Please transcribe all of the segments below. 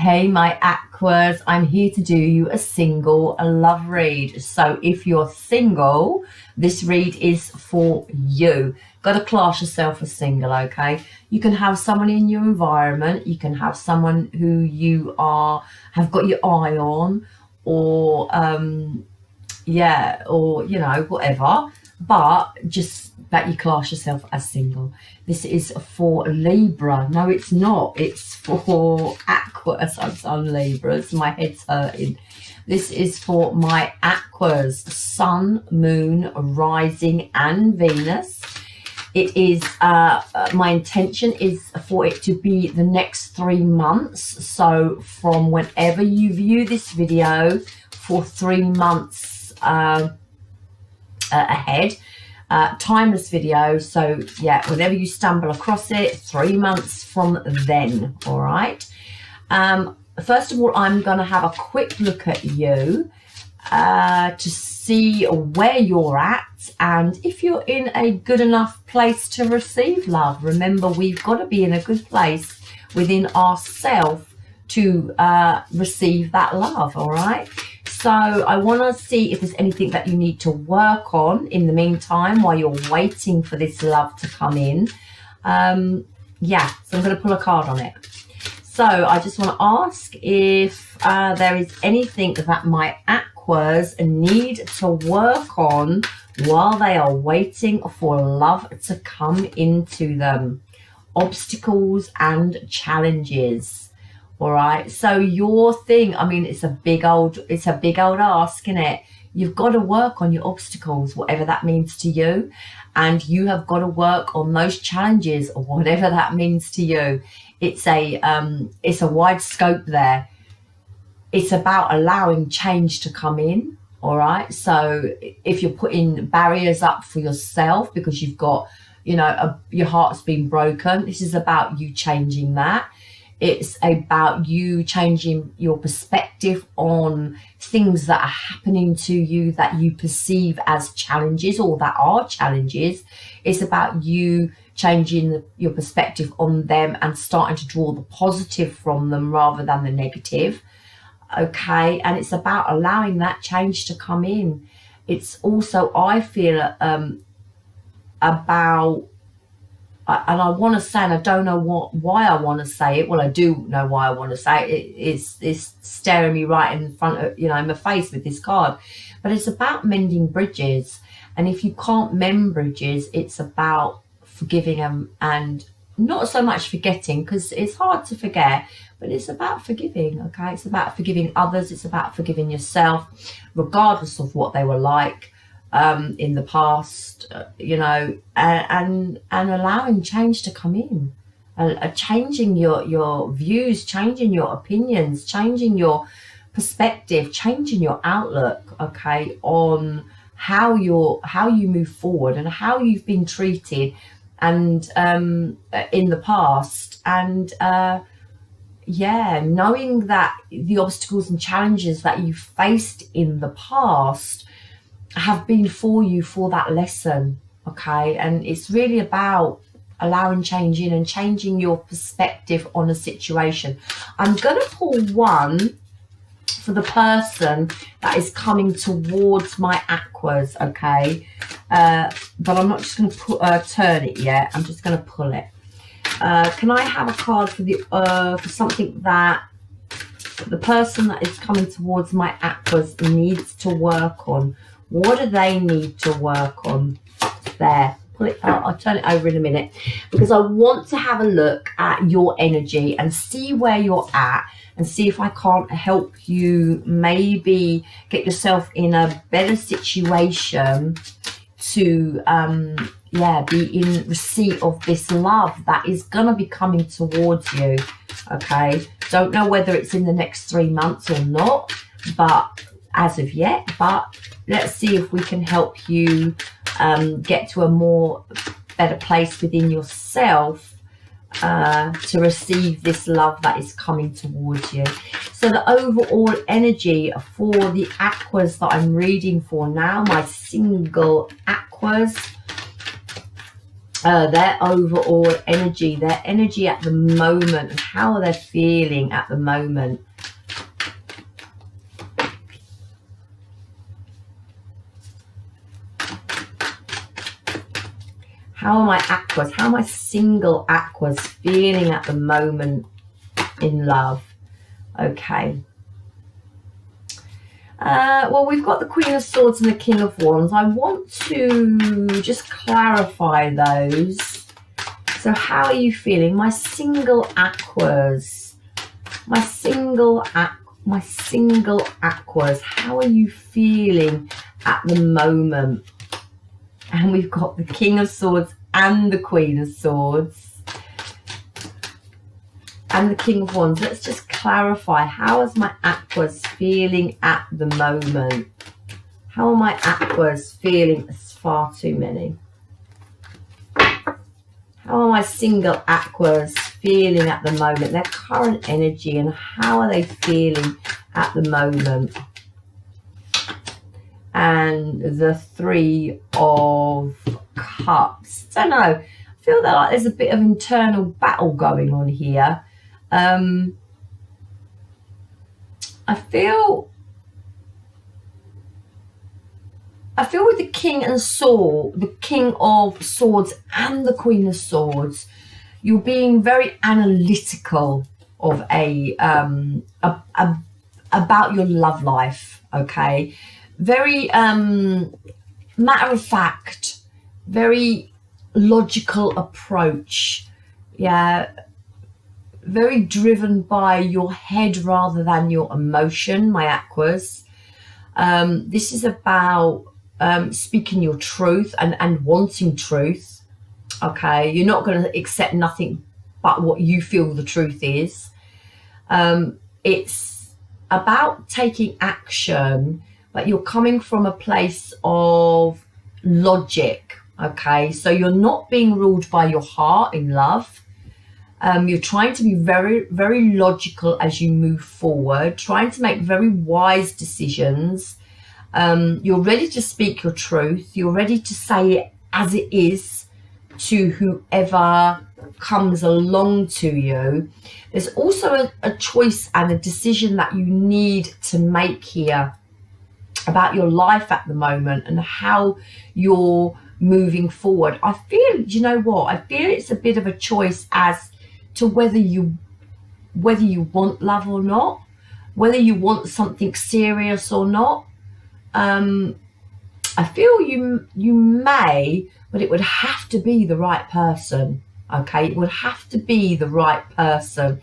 Hey my Aquas, I'm here to do you a single love read. So if you're single, this read is for you. Got to class yourself as single, okay? You can have someone in your environment, you can have someone who you have got your eye on, or or you know, whatever, but just that you class yourself as single. This is for Libra. No, it's not. It's for Aquas. I'm Libras. My head's hurting. This is for my Aquas, Sun, Moon, Rising, and Venus. It is, my intention is for it to be the next 3 months. So from whenever you view this video for 3 months ahead. Timeless video, so yeah, whenever you stumble across it, 3 months from then. All right, first of all, I'm going to have a quick look at you to see where you're at and if you're in a good enough place to receive love. Remember, we've got to be in a good place within ourselves to receive that love. All right, so I want to see if there's anything that you need to work on in the meantime while you're waiting for this love to come in. Yeah, so I'm going to pull a card on it. So I just want to ask if there is anything that my Aquas need to work on while they are waiting for love to come into them. Obstacles and challenges. All right, so your thing, I mean, it's a big old ask, isn't it? You've got to work on your obstacles, whatever that means to you, and you have got to work on those challenges, or whatever that means to you. It's a wide scope there. It's about allowing change to come in. All right, so if you're putting barriers up for yourself because you've got, you know, your heart's been broken, this is about you changing that. It's about you changing your perspective on things that are happening to you that you perceive as challenges or that are challenges. It's about you changing your perspective on them and starting to draw the positive from them rather than the negative. Okay, and it's about allowing that change to come in. It's also, I feel, about, and I want to say, and I don't know why I want to say it. Well, I do know why I want to say it. It's staring me right in front of, you know, in my face with this card. But it's about mending bridges. And if you can't mend bridges, it's about forgiving them and not so much forgetting, because it's hard to forget, but it's about forgiving, okay? It's about forgiving others. It's about forgiving yourself, regardless of what they were like in the past, you know, and allowing change to come in, changing your views, changing your opinions, changing your perspective, changing your outlook, okay, on how you move forward and how you've been treated and in the past, and yeah, knowing that the obstacles and challenges that you faced in the past have been for you for that lesson, okay? And it's really about allowing change in and changing your perspective on a situation. I'm going to pull one for the person that is coming towards my Aquas, okay? But I'm not just going to turn it yet. I'm just going to pull it. Can I have a card for the for something that the person that is coming towards my Aquas needs to work on? What do they need to work on? There, pull it out. I'll turn it over in a minute because I want to have a look at your energy and see where you're at and see if I can't help you maybe get yourself in a better situation to be in receipt of this love that is gonna be coming towards you. Okay, don't know whether it's in the next 3 months or not, but as of yet, but let's see if we can help you get to a better place within yourself to receive this love that is coming towards you. So the overall energy for the Aquas that I'm reading for now, my single Aquas, their overall energy, their energy at the moment, and how they're feeling at the moment. How are my aquas, how are my single aquas feeling at the moment in love? Okay. Well, we've got the Queen of Swords and the King of Wands. I want to just clarify those. So how are you feeling? My single aquas. My single aquas. How are you feeling at the moment? And we've got the King of Swords and the Queen of Swords and the King of Wands. Let's just clarify. How is my aquas feeling at the moment? How are my aquas feeling? It's far too many. How are my single aquas feeling at the moment? Their current energy, and how are they feeling at the moment? And the Three of Cups. Don't know. I feel that like there's a bit of internal battle going on here. I feel with the King of Swords and the Queen of Swords, you're being very analytical of about your love life. Okay. Very matter of fact, very logical approach. Yeah, very driven by your head rather than your emotion, my aquas. This is about speaking your truth and wanting truth. Okay, you're not going to accept nothing but what you feel the truth is. It's about taking action, but you're coming from a place of logic. Okay, so you're not being ruled by your heart in love. You're trying to be very, very logical as you move forward, trying to make very wise decisions. You're ready to speak your truth. You're ready to say it as it is to whoever comes along to you. There's also a choice and a decision that you need to make here about your life at the moment and how you're moving forward. I feel, you know what? I feel it's a bit of a choice as to whether you want love or not, whether you want something serious or not. I feel you may, but it would have to be the right person. Okay, it would have to be the right person.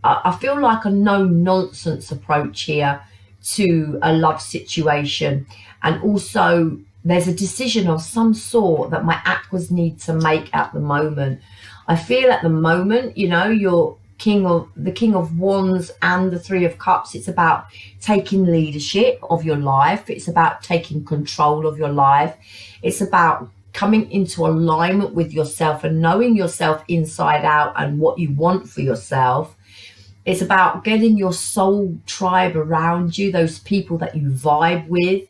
I feel like a no-nonsense approach here to a love situation, and also there's a decision of some sort that my aquas need to make at the moment. I feel at the moment, you know, you're the King of Wands and the Three of Cups. It's about taking leadership of your life. It's about taking control of your life. It's about coming into alignment with yourself and knowing yourself inside out and what you want for yourself. It's about getting your soul tribe around you, those people that you vibe with,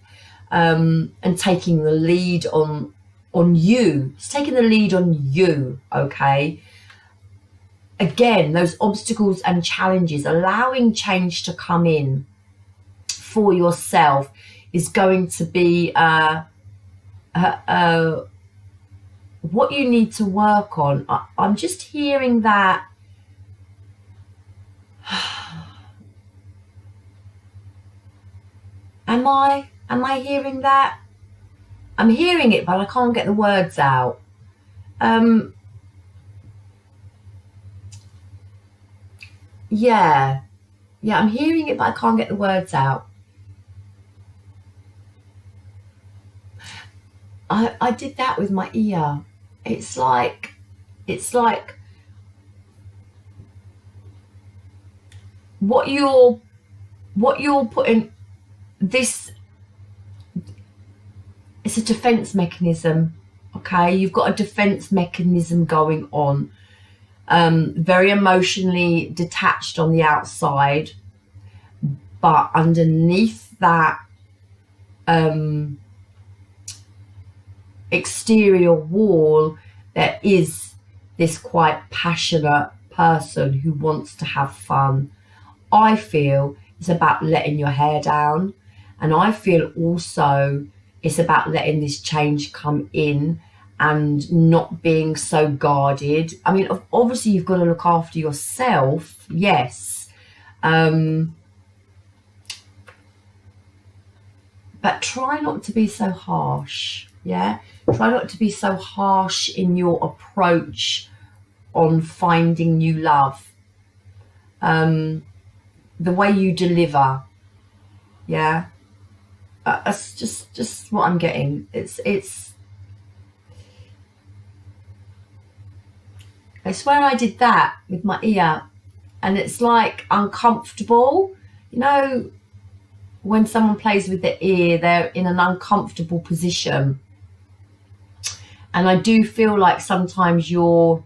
and taking the lead on you. It's taking the lead on you, okay? Again, those obstacles and challenges, allowing change to come in for yourself is going to be what you need to work on. I'm just hearing that am I hearing that? I'm hearing it, but I can't get the words out. Yeah, I'm hearing it, but I can't get the words out. I did that with my ear. It's like what you're putting this. It's a defense mechanism. Okay, you've got a defense mechanism going on. Very emotionally detached on the outside, but underneath that exterior wall, there is this quite passionate person who wants to have fun. I feel it's about letting your hair down, and I feel also it's about letting this change come in and not being so guarded. I mean, obviously you've got to look after yourself, yes, but try not to be so harsh. Yeah, try not to be so harsh in your approach on finding new love, the way you deliver. Yeah, that's just what I'm getting. It's I swear I did that with my ear, and it's like uncomfortable. You know, when someone plays with their ear, they're in an uncomfortable position. And I do feel like sometimes you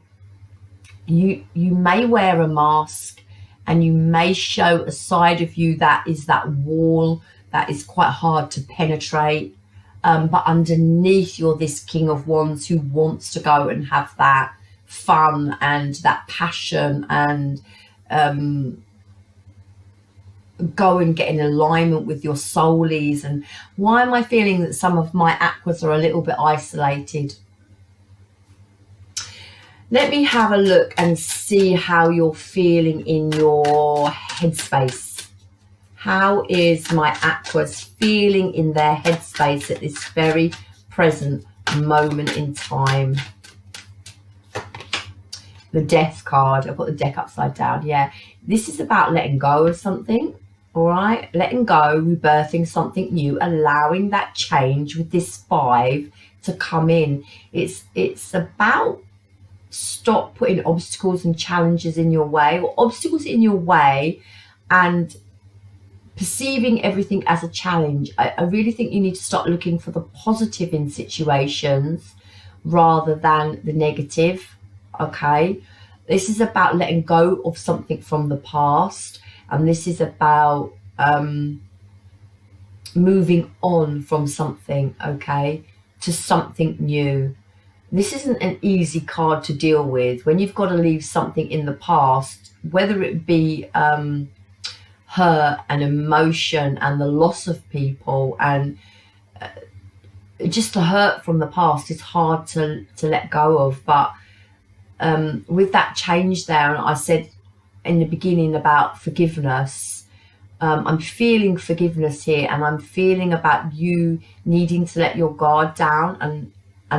may wear a mask and you may show a side of you that is that wall that is quite hard to penetrate. But underneath, you're this King of Wands who wants to go and have that fun and that passion and go and get in alignment with your soulies. And why am I feeling that some of my aquas are a little bit isolated? Let me have a look and see how you're feeling in your headspace. How is my aquas feeling in their headspace at this very present moment in time? The Death card. I've got the deck upside down. Yeah, this is about letting go of something. All right, letting go, rebirthing something new, allowing that change with this 5 to come in. It's about stop putting obstacles and challenges in your way, or obstacles in your way, and perceiving everything as a challenge. I really think you need to start looking for the positive in situations rather than the negative. Okay, this is about letting go of something from the past, and this is about moving on from something, okay, to something new. This isn't an easy card to deal with when you've got to leave something in the past, whether it be hurt and emotion and the loss of people and just the hurt from the past is hard to let go of. But with that change there, and I said in the beginning about forgiveness, I'm feeling forgiveness here, and I'm feeling about you needing to let your guard down and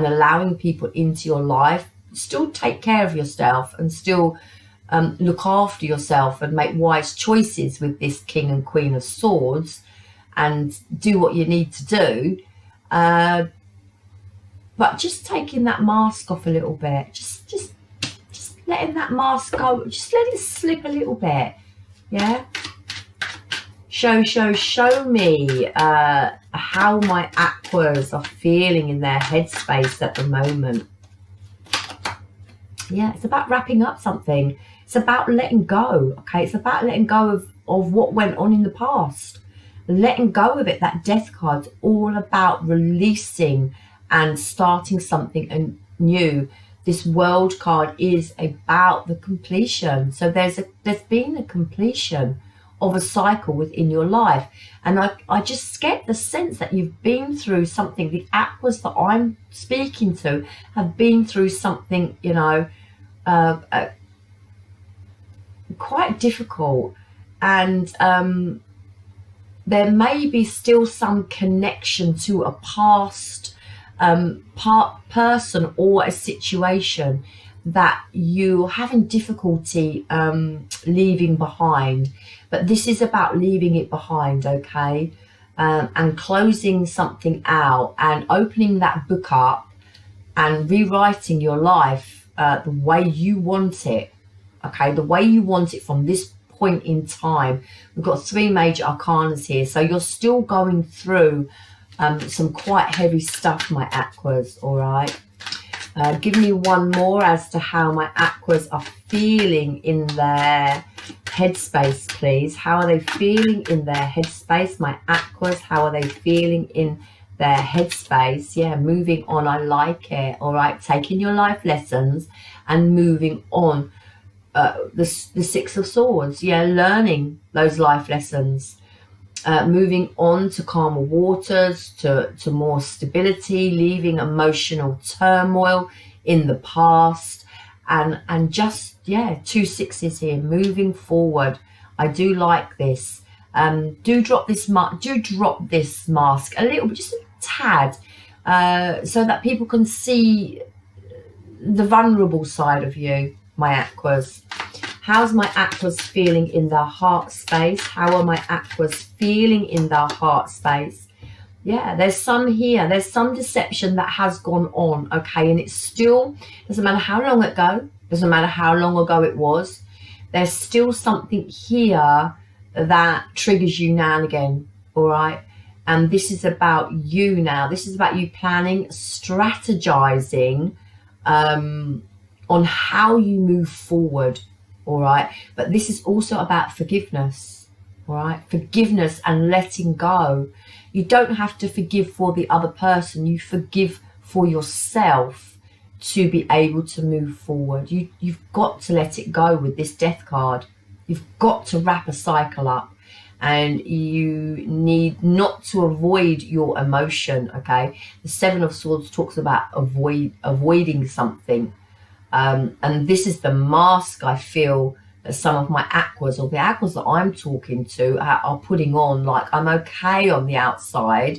allowing people into your life. Still take care of yourself and still look after yourself and make wise choices with this King and Queen of Swords and do what you need to do. But just taking that mask off a little bit, just letting that mask go, just let it slip a little bit. Yeah. Show me how my aquas are feeling in their headspace at the moment. Yeah, it's about wrapping up something. It's about letting go. Okay, it's about letting go of what went on in the past. Letting go of it. That Death card's all about releasing and starting something new. This World card is about the completion. So there's been a completion of a cycle within your life, and I just get the sense that you've been through something. The aquas that I'm speaking to have been through something, you know, quite difficult, and there may be still some connection to a past person or a situation that you're having difficulty leaving behind. But this is about leaving it behind, okay, and closing something out and opening that book up and rewriting your life the way you want it, okay, the way you want it from this point in time. We've got 3 major arcanas here, so you're still going through some quite heavy stuff, my aquas. All right, give me one more as to how my aquas are feeling in their headspace, please. How are they feeling in their headspace, my aquas? How are they feeling in their headspace. Yeah, moving on. I like it. All right, taking your life lessons and moving on. The Six of Swords. Yeah, learning those life lessons. Moving on to calmer waters, to more stability, leaving emotional turmoil in the past, and just, yeah, 2 6s here, moving forward. I do like this. Do drop this mask a little bit, just a tad, so that people can see the vulnerable side of you, my Aquas. How's my Aquas feeling in their heart space? How are my Aquas feeling in their heart space? Yeah, there's some here. There's some deception that has gone on, okay? And it's still, doesn't matter how long ago, doesn't matter how long ago it was, there's still something here that triggers you now and again, all right? And this is about you now. This is about you planning, strategizing on how you move forward. All right, but this is also about forgiveness. All right, forgiveness and letting go. You don't have to forgive for the other person. You forgive for yourself to be able to move forward. You've got to let it go with this Death card. You've got to wrap a cycle up, and you need not to avoid your emotion. Okay, the Seven of Swords talks about avoiding something. And this is the mask I feel that some of my Aquas, or the Aquas that I'm talking to, are putting on. Like, I'm okay on the outside.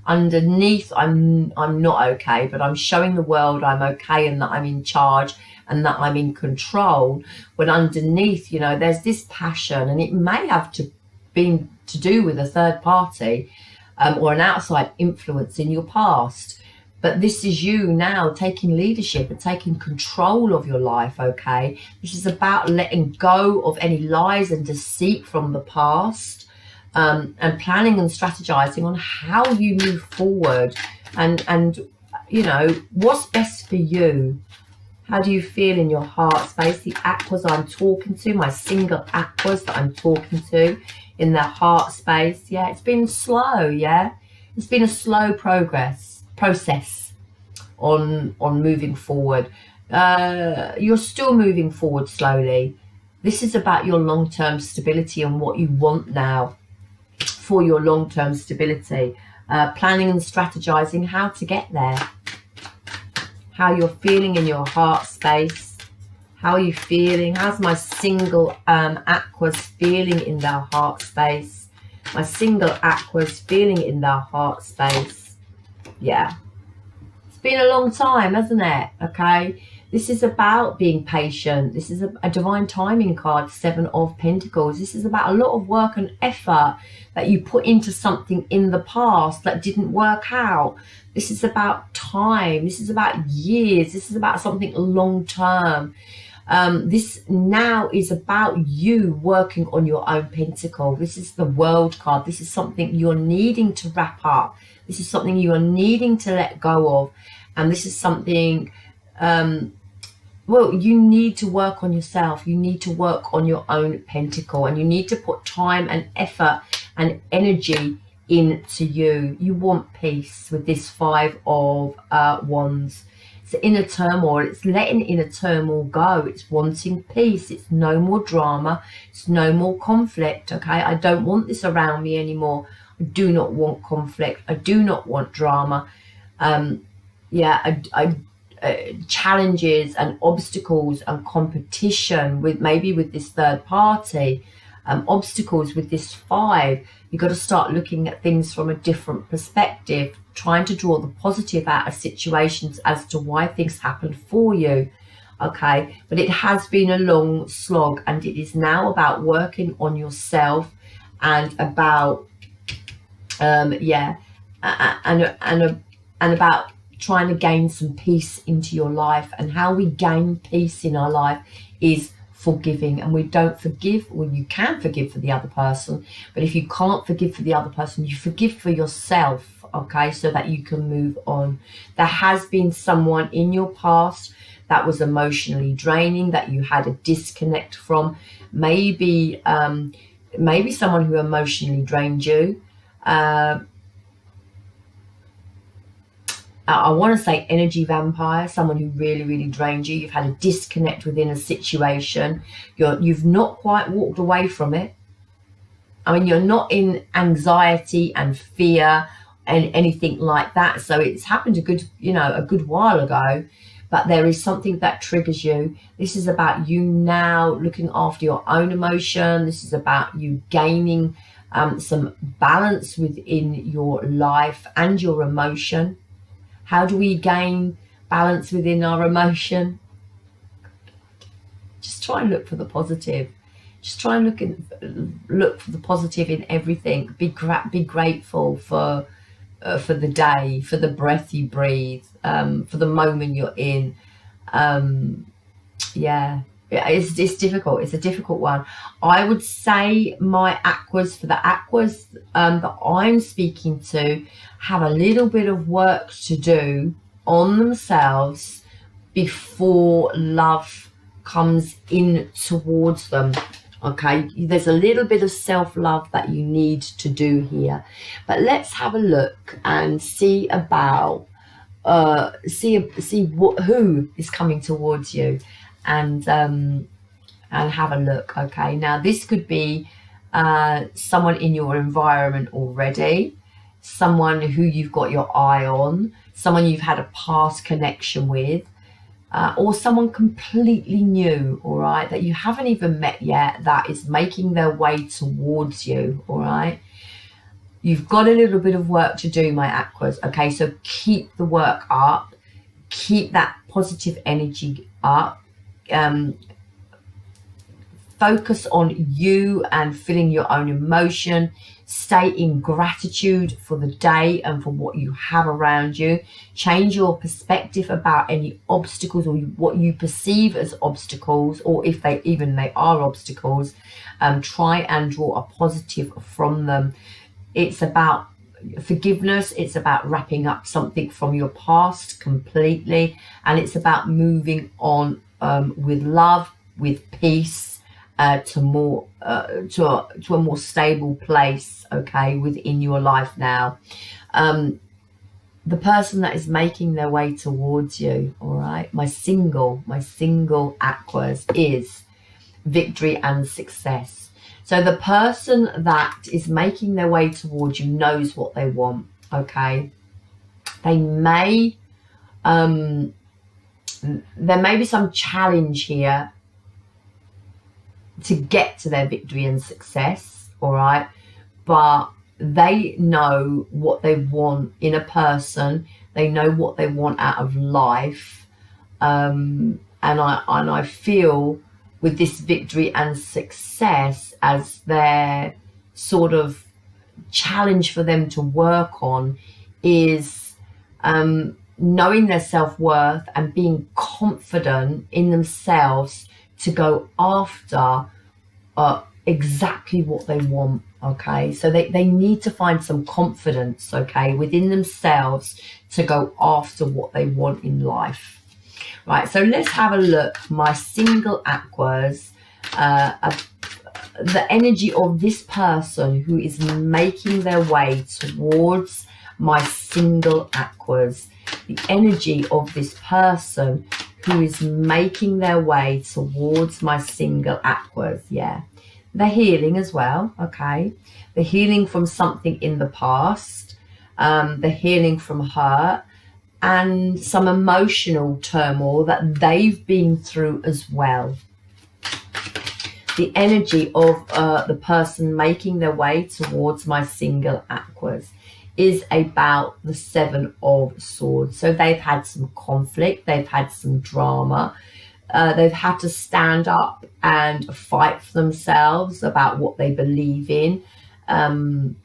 Underneath, I'm not okay, but I'm showing the world I'm okay and that I'm in charge and that I'm in control. But underneath, you know, there's this passion, and it may have to do with a third party or an outside influence in your past. But this is you now taking leadership and taking control of your life, okay? This is about letting go of any lies and deceit from the past, and planning and strategizing on how you move forward, and you know, what's best for you. How do you feel in your heart space? The Aquas I'm talking to, my single Aquas that I'm talking to in their heart space. Yeah, it's been slow, yeah? It's been a slow process on moving forward. You're still moving forward slowly. This is about your long-term stability and what you want now for your long-term stability. Planning and strategizing how to get there. How you're feeling in your heart space. How are you feeling? How's my single Aquas feeling in their heart space? My single Aquas feeling in their heart space. Yeah, it's been a long time, hasn't it? Okay, this is about being patient. This is a divine timing card, Seven of Pentacles. This is about a lot of work and effort that you put into something in the past that didn't work out. This is about time. This is about years. This is about something long term. This now is about you working on your own pentacle. This is the World card. This is something you're needing to wrap up. This is something you are needing to let go of. And this is something, well, you need to work on yourself. You need to work on your own pentacle. And you need to put time and effort and energy into you. You want peace with this Five of Wands. It's inner turmoil. It's letting inner turmoil go. It's wanting peace. It's no more drama. It's no more conflict. Okay, I don't want this around me anymore. I do not want conflict. I do not want drama. Challenges and obstacles and competition with this third party. Obstacles with this Five. You've got to start looking at things from a different perspective, trying to draw the positive out of situations as to why things happen for you. Okay, but it has been a long slog, and it is now about working on yourself and about and about trying to gain some peace into your life. And how we gain peace in our life is forgiving. And we don't forgive, well, you can forgive for the other person, but if you can't forgive for the other person, you forgive for yourself, okay, so that you can move on. There has been someone in your past that was emotionally draining, that you had a disconnect from. Maybe someone who emotionally drained you, I want to say energy vampire, someone who really, really drained you. You've had a disconnect within a situation. You've not quite walked away from it. I mean, you're not in anxiety and fear and anything like that. So it's happened a good while ago, but there is something that triggers you. This is about you now looking after your own emotion. This is about you gaining some balance within your life and your emotion. How do we gain balance within our emotion? Just try and look for the positive. Just try and look for the positive in everything. Be grateful for the day, for the breath you breathe, for the moment you're in. It's difficult. It's a difficult one. I would say my aquas, for the aquas that I'm speaking to, have a little bit of work to do on themselves before love comes in towards them. Okay, there's a little bit of self-love that you need to do here, but let's have a look and see about who is coming towards you, and have a look. Okay, now this could be someone in your environment already, someone who you've got your eye on, someone you've had a past connection with, or someone completely new, all right, that you haven't even met yet, that is making their way towards you, all right. You've got a little bit of work to do, my aquas, okay, so keep the work up, keep that positive energy up, focus on you and feeling your own emotion. Stay in gratitude for the day and for what you have around you. Change your perspective about any obstacles or what you perceive as obstacles, or if they are obstacles. Try and draw a positive from them. It's about forgiveness. It's about wrapping up something from your past completely, and it's about moving on with love, with peace, to a more stable place, okay, within your life now. The person that is making their way towards you, all right, my single aquas, is victory and success. So the person that is making their way towards you knows what they want, okay. They may there may be some challenge here to get to their victory and success, all right, but they know what they want in a person. They know what they want out of life, and I feel with this victory and success as their sort of challenge for them to work on is knowing their self-worth and being confident in themselves to go after exactly what they want, okay. So they need to find some confidence, okay, within themselves to go after what they want in life. Right, so let's have a look, my single aquas, the energy of this person who is making their way towards my single aquas. The energy of this person who is making their way towards my single aquas. Yeah, they're healing as well, okay. They're healing from something in the past. They're healing from hurt and some emotional turmoil that they've been through as well. The energy of the person making their way towards my single aquas is about the 7 of Swords. So they've had some conflict, they've had some drama, they've had to stand up and fight for themselves about what they believe in. I'm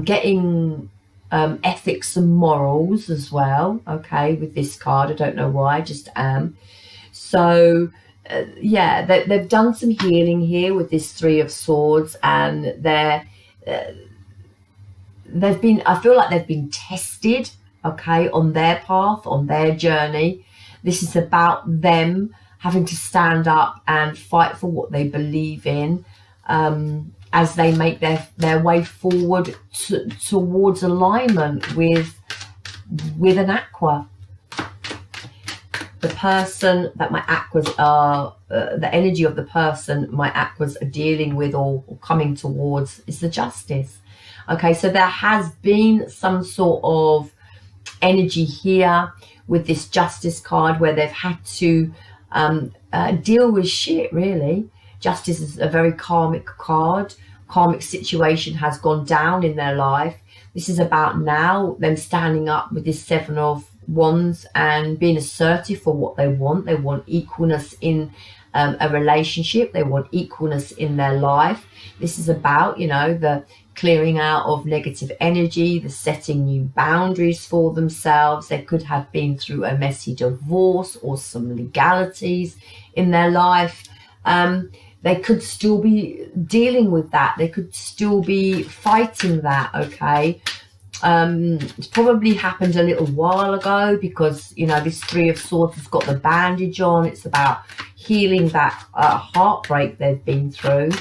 getting ethics and morals as well, okay, with this card. I don't know why, I just am. So yeah, they've done some healing here with this 3 of Swords, and I feel like they've been tested, okay, on their path, on their journey. This is about them having to stand up and fight for what they believe in, as they make their way forward towards alignment with with an aqua. The person that my aquas are, the energy of the person my aquas are dealing with or coming towards is the Justice. Okay, so there has been some sort of energy here with this Justice card where they've had to deal with shit, really. Justice is a very karmic card. Karmic situation has gone down in their life. This is about now them standing up with this Seven of Wands and being assertive for what they want. They want equalness in a relationship. They want equalness in their life. This is about, you know, the clearing out of negative energy, the setting new boundaries for themselves. They could have been through a messy divorce or some legalities in their life. They could still be dealing with that. They could still be fighting that, okay? It's probably happened a little while ago because, you know, this Three of Swords has got the bandage on. It's about healing that heartbreak they've been through.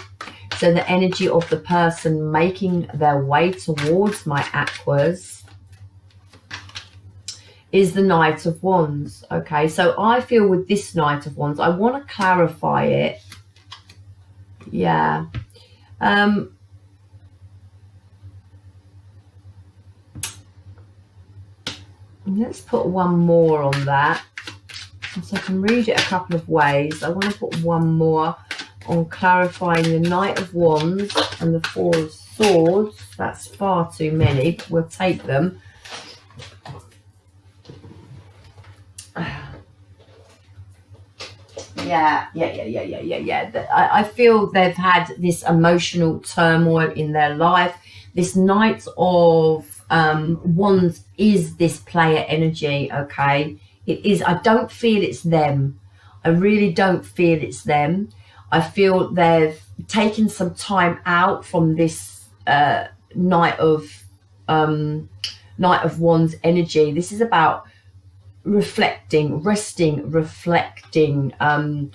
So the energy of the person making their way towards my aquas is the Knight of Wands, okay? So I feel with this Knight of Wands, I want to clarify it. Yeah. Let's put one more on that. So I can read it a couple of ways. I want to put one more on clarifying the Knight of Wands and the Four of Swords. That's far too many, but we'll take them. Yeah. I feel they've had this emotional turmoil in their life. This Knight of Wands is this player energy, okay? It is. I don't feel it's them. I really don't feel it's them. I feel they've taken some time out from this Knight of Wands energy. This is about reflecting, resting, reflecting, and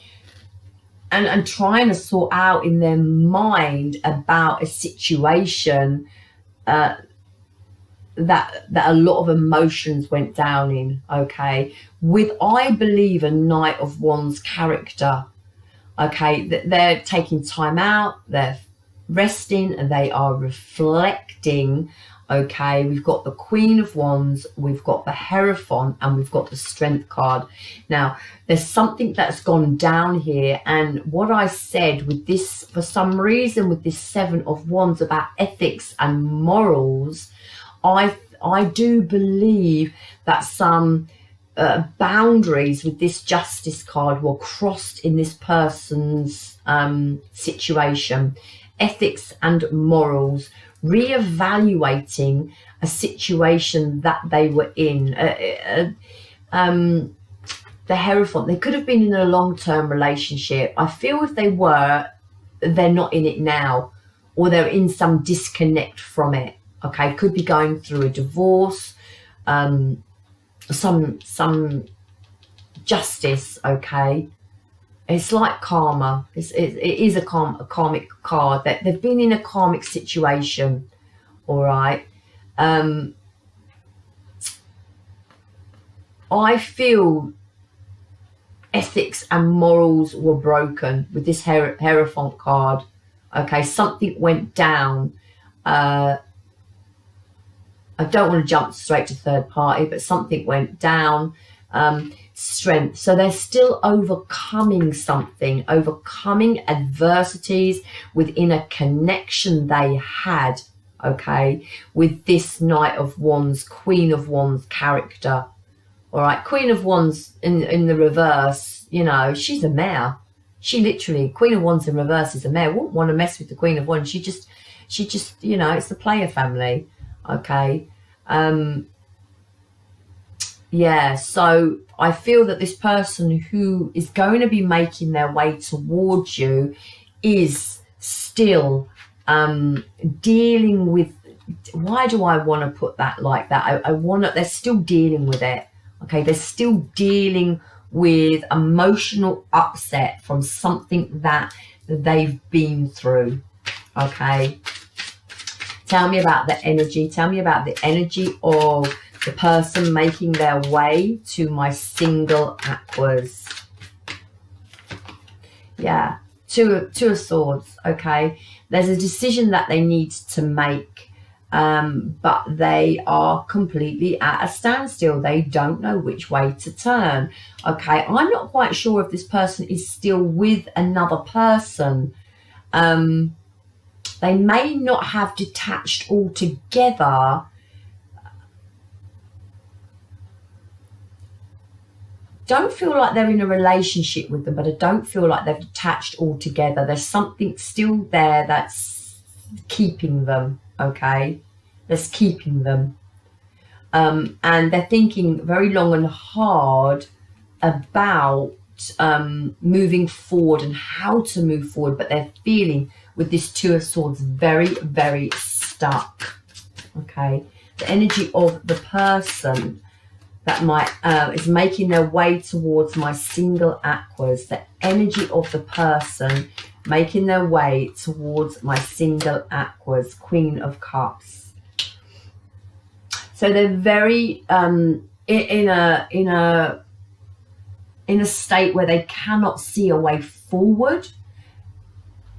trying to sort out in their mind about a situation that a lot of emotions went down in, okay, with, I believe, a Knight of Wands character, okay, that they're taking time out, they're resting, and they are reflecting, okay. We've got the Queen of Wands, we've got the Hierophant, and we've got the Strength card. Now, there's something that's gone down here, and what I said with this, for some reason, with this Seven of Wands about ethics and morals, I do believe that some boundaries with this Justice card were crossed in this person's situation. Ethics and morals, reevaluating a situation that they were in. The Hierophant, they could have been in a long-term relationship. I feel if they were, they're not in it now, or they're in some disconnect from it. Okay, could be going through a divorce, some justice. Okay, it's like karma. It is a karmic card, that they've been in a karmic situation. All right. I feel ethics and morals were broken with this Hierophant card. Okay, something went down. I don't want to jump straight to third party, but something went down. Strength. So they're still overcoming something, overcoming adversities within a connection they had, okay, with this Knight of Wands, Queen of Wands character. All right, Queen of Wands in the reverse, you know, she's a mare. She literally, Queen of Wands in reverse is a mare. Wouldn't want to mess with the Queen of Wands. She just, you know, it's the player family. Okay. Yeah, so I feel that this person who is going to be making their way towards you is still dealing with, why do I want to put that like that? I want to, they're still dealing with it. Okay, they're still dealing with emotional upset from something that they've been through. Okay. Tell me about the energy. Tell me about the energy of The person making their way to my single aquas. Yeah, two of swords. Okay, there's a decision that they need to make, but they are completely at a standstill. They don't know which way to turn. Okay, I'm not quite sure if this person is still with another person. They may not have detached altogether. Don't feel like they're in a relationship with them, but I don't feel like they've detached altogether. There's something still there that's keeping them, okay? That's keeping them. And they're thinking very long and hard about moving forward and how to move forward, but they're feeling with this Two of Swords very, very stuck, okay? The energy of the person that is making their way towards my single aquas, the energy of the person making their way towards my single aquas, Queen of Cups. So they're very in a state where they cannot see a way forward.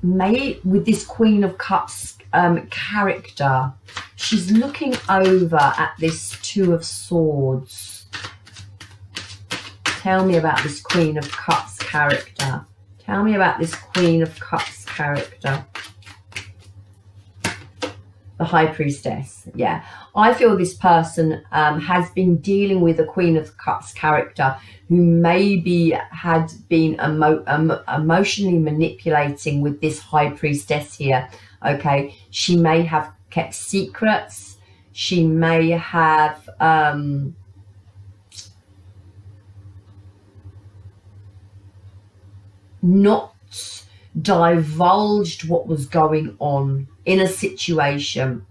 With this Queen of Cups character, she's looking over at this Two of Swords. Tell me about this Queen of Cups character. Tell me about this Queen of Cups character. The High Priestess. Yeah, I feel this person has been dealing with a Queen of Cups character who maybe had been emotionally manipulating with this High Priestess here. Okay, she may have kept secrets. She may have not divulged what was going on in a situation.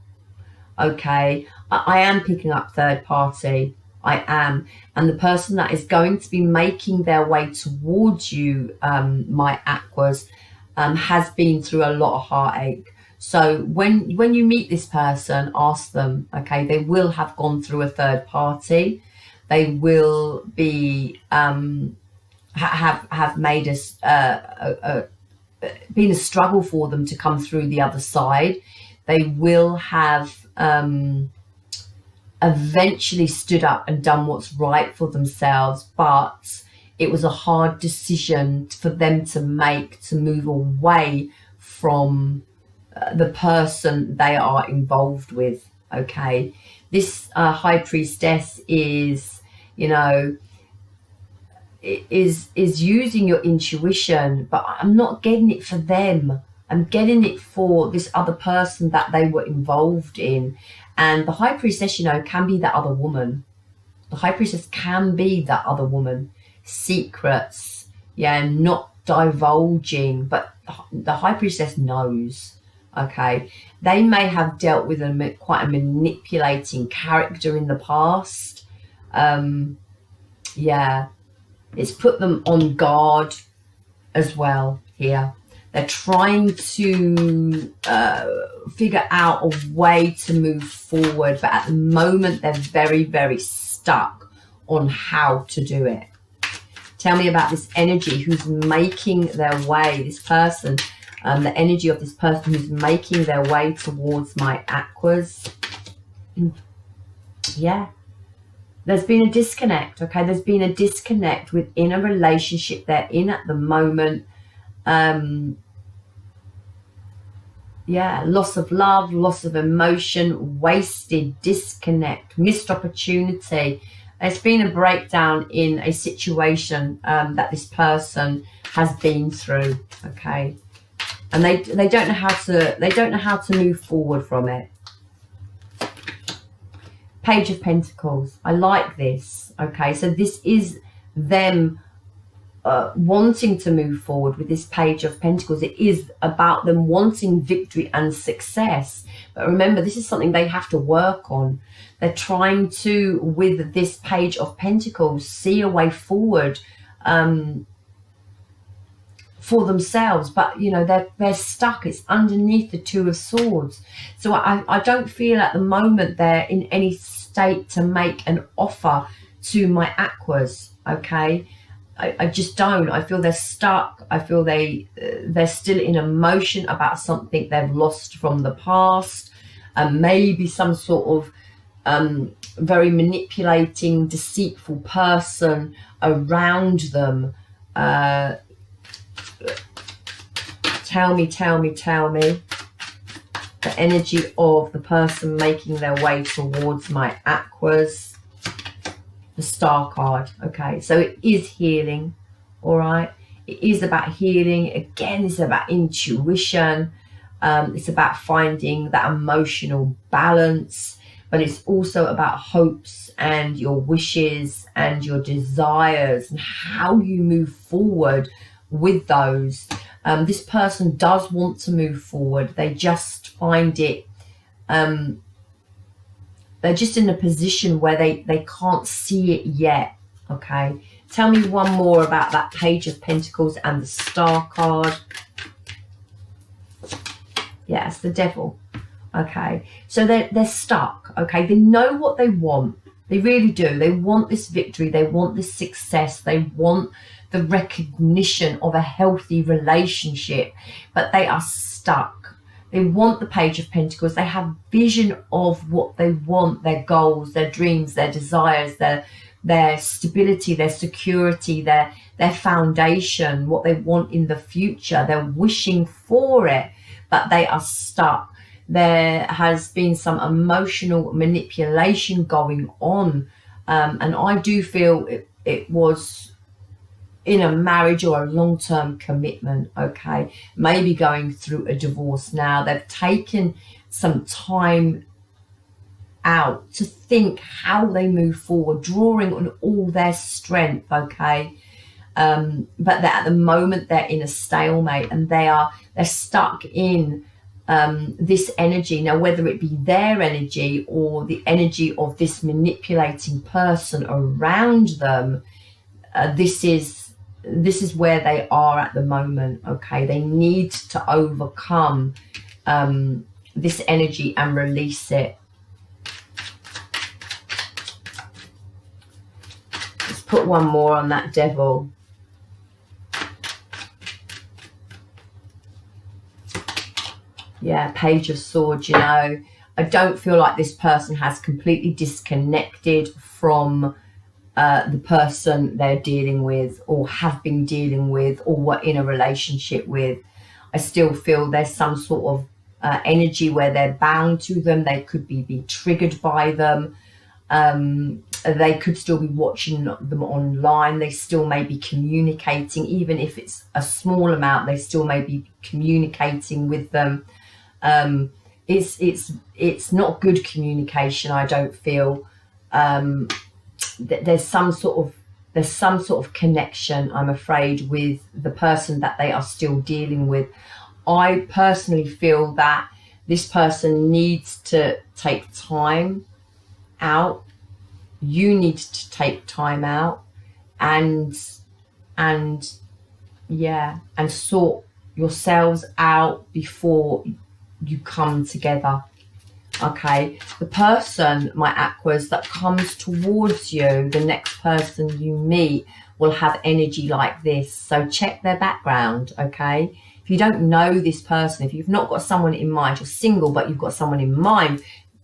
Okay, I am picking up third party. I am. And the person that is going to be making their way towards you, my aquas, has been through a lot of heartache. So when you meet this person, ask them, okay, they will have gone through a third party. They will be have made been a struggle for them to come through the other side. They will have eventually stood up and done what's right for themselves, but it was a hard decision for them to make, to move away from the person they are involved with. Okay, this High Priestess is, you know, is using your intuition, but I'm not getting it for them. I'm getting it for this other person that they were involved in. And the High Priestess, you know, can be that other woman. The High Priestess can be that other woman. Secrets, yeah, not divulging, but the High Priestess knows. Okay, they may have dealt with quite a manipulating character in the past. Yeah, it's put them on guard as well here. They're trying to figure out a way to move forward, but at the moment they're very, very stuck on how to do it. Tell me about this energy who's making their way, this person, the energy of this person who's making their way towards my aquas. Yeah. There's been a disconnect, okay? There's been a disconnect within a relationship they're in at the moment. Yeah, loss of love, loss of emotion, wasted, disconnect, missed opportunity. There's been a breakdown in a situation that this person has been through, okay? And they don't know how to move forward from it. Page of Pentacles. I like this. Okay, so this is them wanting to move forward with this Page of Pentacles. It is about them wanting victory and success. But remember, this is something they have to work on. They're trying to, with this Page of Pentacles, see a way forward for themselves, but you know, they're stuck. It's underneath the Two of Swords. So I don't feel at the moment they're in any state to make an offer to my Aquas, okay? I just don't. I feel they're stuck. I feel they're still in emotion about something they've lost from the past, and maybe some sort of very manipulating, deceitful person around them. Tell me the energy of the person making their way towards my Aquas. The Star card. Okay, so it is healing. All right, it is about healing. Again, it's about intuition. It's about finding that emotional balance, but it's also about hopes and your wishes and your desires and how you move forward with those. This person does want to move forward. They just find it they're just in a position where they can't see it yet. Okay, tell me one more about that Page of Pentacles and the Star card. Yeah, it's the Devil. Okay, so they're stuck. Okay, they know what they want. They really do. They want this victory. They want this success. They want the recognition of a healthy relationship, but they are stuck. They want the Page of Pentacles. They have vision of what they want, their goals, their dreams, their desires, their stability, their security, their foundation, what they want in the future. They're wishing for it, but they are stuck. There has been some emotional manipulation going on, and I do feel it was in a marriage or a long-term commitment. Okay, maybe going through a divorce now. They've taken some time out to think how they move forward, drawing on all their strength. Okay, but at the moment they're in a stalemate, and they're stuck in this energy. Now, whether it be their energy or the energy of this manipulating person around them, this is where they are at the moment. Okay, they need to overcome this energy and release it. Let's put one more on that Devil. Yeah, Page of Swords. You know, I don't feel like this person has completely disconnected from the person they're dealing with or have been dealing with or were in a relationship with. I still feel there's some sort of energy where they're bound to them. They could be triggered by them. They could still be watching them online. They still may be communicating, even if it's a small amount. They still may be communicating with them. It's not good communication, I don't feel. There's some sort of connection, I'm afraid, with the person that they are still dealing with. I personally feel that this person needs to take time out. You need to take time out and sort yourselves out before you come together. Okay, the person, my Aquas, that comes towards you, the next person you meet, will have energy like this. So check their background. Okay, if you don't know this person, if you've not got someone in mind, you're single but you've got someone in mind,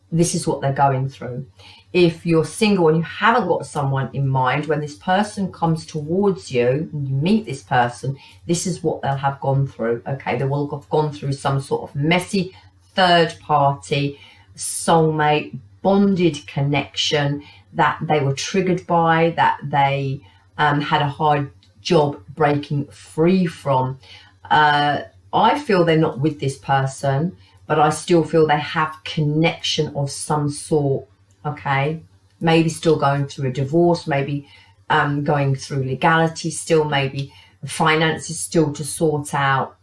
this is what they're going through. If you're single and you haven't got someone in mind, when this person comes towards you and you meet this person, this is what they'll have gone through. Okay, they will have gone through some sort of messy third party, soulmate, bonded connection that they were triggered by, that they had a hard job breaking free from. I feel they're not with this person, but I still feel they have connection of some sort. Okay, maybe still going through a divorce, maybe going through legality still, maybe finances still to sort out.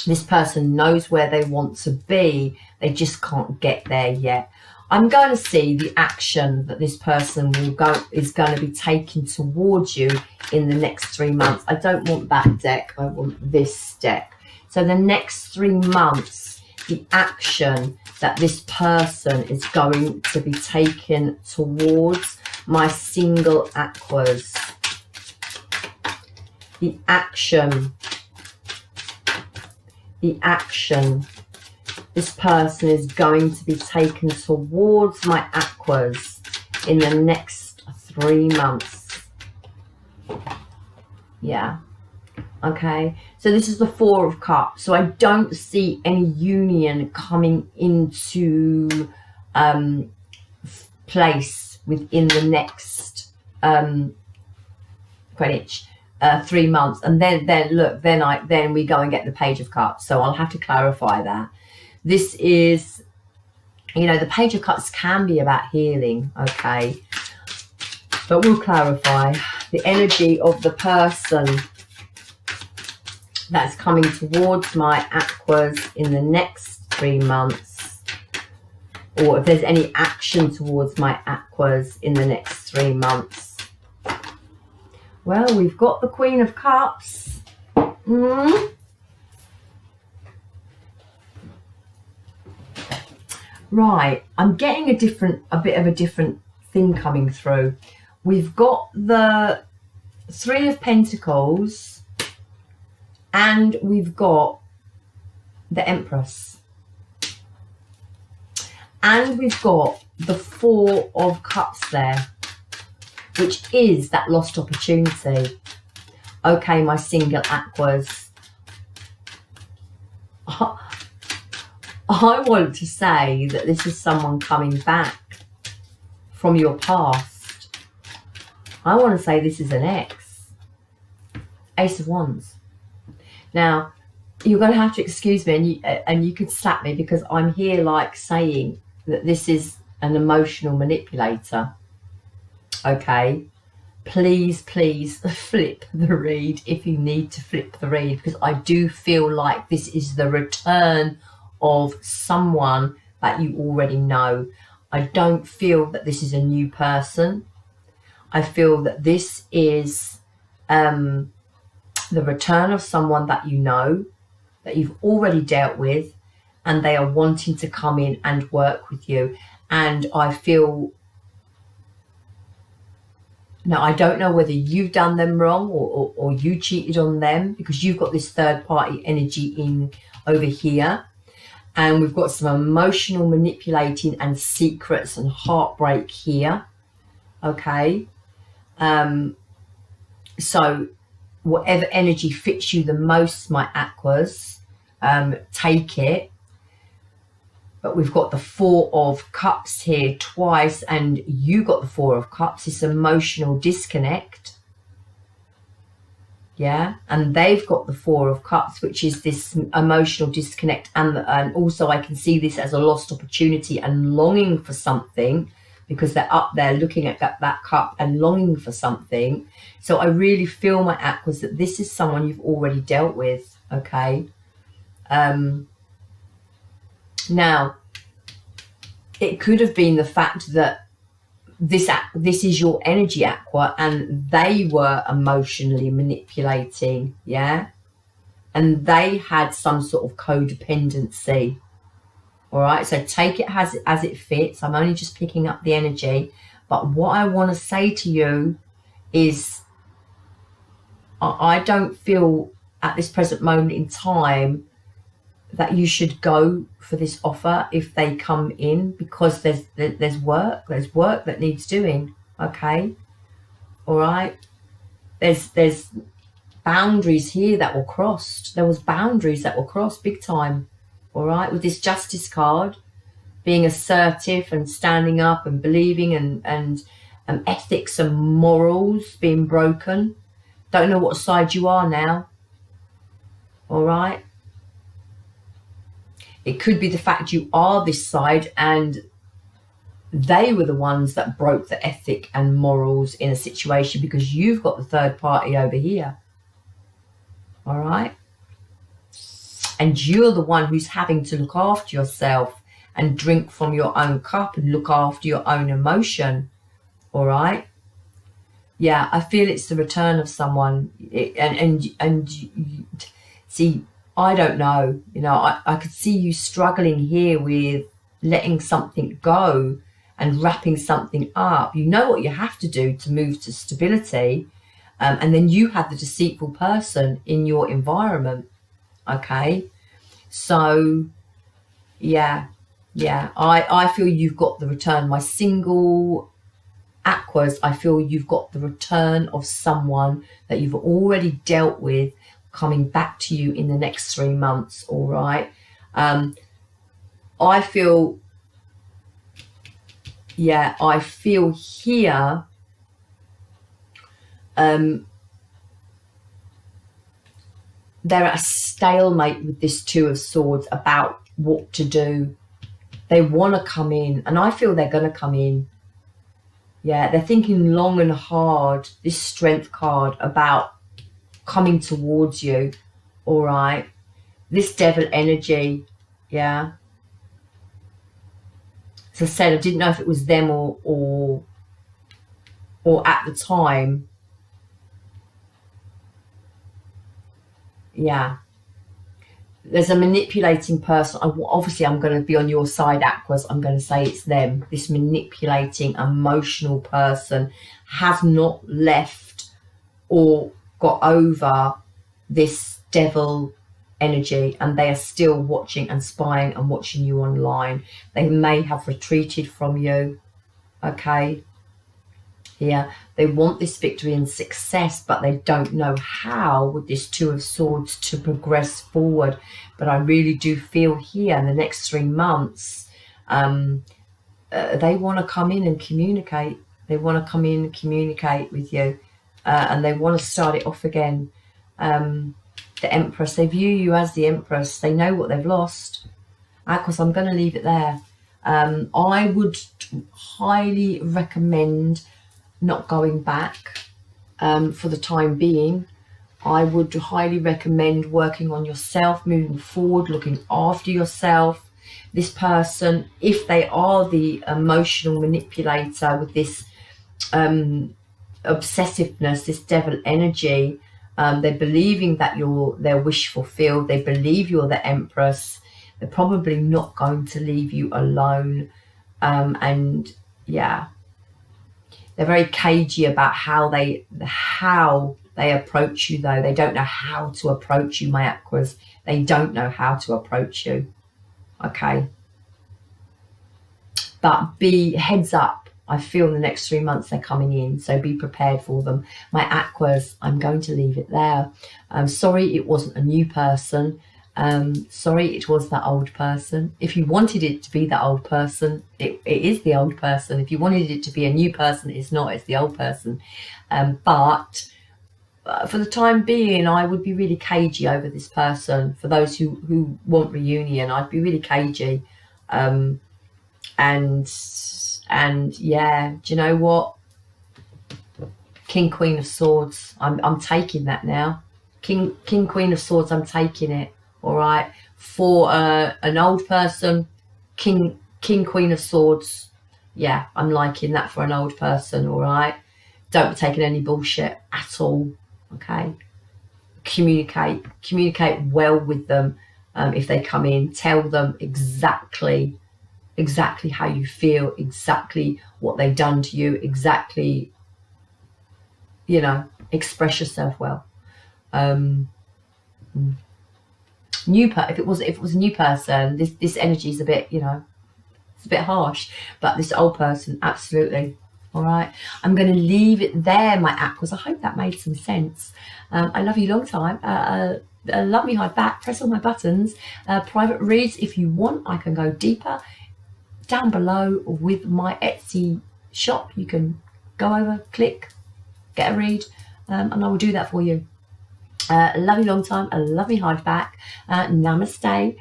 This person knows where they want to be, they just can't get there yet. I'm going to see the action that this person is going to be taking towards you in the next 3 months. I don't want that deck, I want this deck. So the next 3 months, the action that this person is going to be taking towards my single Aquas. The action this person is going to be taken towards my Aquas in the next 3 months. Yeah. Okay, so this is the Four of Cups. So I don't see any union coming into place within the next Greenwich 3 months, and then look, then we go and get the Page of Cups. So I'll have to clarify that. This is, you know, the Page of Cups can be about healing, okay, but we'll clarify the energy of the person that's coming towards my Aquas in the next 3 months, or if there's any action towards my Aquas in the next 3 months. Well, we've got the Queen of Cups. Right, I'm getting a bit of a different thing coming through. We've got the Three of Pentacles, and we've got the Empress, and we've got the Four of Cups there, which is that lost opportunity. Okay, my single Aquas, I want to say that this is someone coming back from your past. I want to say this is an ex. Ace of Wands. Now, you're going to have to excuse me, and you could slap me, because I'm here like saying that this is an emotional manipulator. Okay, please flip the read if you need to flip the read, because I do feel like this is the return of someone that you already know. I don't feel that this is a new person. I feel that this is the return of someone that you know, that you've already dealt with, and they are wanting to come in and work with you. And I feel, now I don't know whether you've done them wrong or you cheated on them, because you've got this third party energy in over here, and we've got some emotional manipulating and secrets and heartbreak here. Okay, so whatever energy fits you the most, my Aquas, take it. But we've got the Four of Cups here twice, and you got the Four of Cups, this emotional disconnect. Yeah, and they've got the Four of Cups, which is this emotional disconnect, and also I can see this as a lost opportunity and longing for something, because they're up there looking at that cup and longing for something. So I really feel, my Aquas, that this is someone you've already dealt with. Okay, now it could have been the fact that this is your energy, Aqua, and they were emotionally manipulating, yeah, and they had some sort of codependency. All right, so take it as it fits. I'm only just picking up the energy, but what I want to say to you is I don't feel at this present moment in time that you should go for this offer if they come in, because there's work that needs doing. Okay, all right, there's boundaries here that were crossed. There was boundaries that were crossed big time. All right, with this Justice card, being assertive and standing up and believing, and ethics and morals being broken. Don't know what side you are now. All right, it could be the fact you are this side and they were the ones that broke the ethic and morals in a situation, because you've got the third party over here. All right, and you're the one who's having to look after yourself and drink from your own cup and look after your own emotion. All right, yeah, I feel it's the return of someone. And see, I don't know, you know, I could see you struggling here with letting something go and wrapping something up. You know what you have to do to move to stability. And then you have the deceitful person in your environment. Okay. So yeah, I feel you've got the return. My single Aquas, I feel you've got the return of someone that you've already dealt with coming back to you in the next 3 months. All right. I feel, yeah, I feel here they're at a stalemate with this Two of Swords about what to do. They want to come in, and I feel they're going to come in. Yeah, they're thinking long and hard, this Strength card, about coming towards you. All right. This Devil energy, yeah. As I said, I didn't know if it was them or at the time. Yeah. There's a manipulating person. Obviously, I'm going to be on your side, Aquas. I'm going to say it's them. This manipulating, emotional person has not left or got over this devil energy, and they are still watching and spying and watching you online. They may have retreated from you. Okay. Yeah, they want this victory and success, but they don't know how with this Two of Swords to progress forward. But I really do feel here in the next 3 months, they want to come in and communicate. They want to come in and communicate with you, and they want to start it off again. The Empress, they view you as the Empress. They know what they've lost. Aquas, I'm going to leave it there. I would highly recommend not going back for the time being. I would highly recommend working on yourself, moving forward, looking after yourself. This person, if they are the emotional manipulator with this obsessiveness, this devil energy, they're believing that you're their wish fulfilled. They believe you're the Empress. They're probably not going to leave you alone. And yeah, they're very cagey about how they approach you, though. They don't know how to approach you, my Aquas. They don't know how to approach you. Okay. But be heads up. I feel in the next 3 months they're coming in, so be prepared for them. My Aquas, I'm going to leave it there. I'm sorry it wasn't a new person. Sorry it was that old person. If you wanted it to be that old person, it is the old person. If you wanted it to be a new person, it's not, it's the old person. But for the time being, I would be really cagey over this person. For those who want reunion, I'd be really cagey. And yeah, do you know what? King, Queen of Swords. I'm taking that now. King, Queen of Swords, I'm taking it. All right. For an old person, King, Queen of Swords. Yeah, I'm liking that for an old person. All right. Don't be taking any bullshit at all. Okay. Communicate well with them. If they come in, tell them exactly how you feel, exactly what they've done to you, exactly, you know, express yourself well. If it was a new person, this energy is a bit, you know, it's a bit harsh, but this old person, absolutely. All right, I'm going to leave it there, my Aquas. I hope that made some sense. I love you long time. Love me hard back. Press all my buttons. Private reads if you want. I can go deeper down below with my Etsy shop. You can go over, click, get a read, and I will do that for you. Love you long time. Love me hard back. Namaste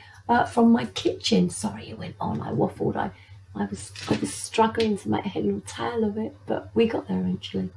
from my kitchen. Sorry it went on. I waffled. I was struggling to make a head and tail of it, but we got there eventually.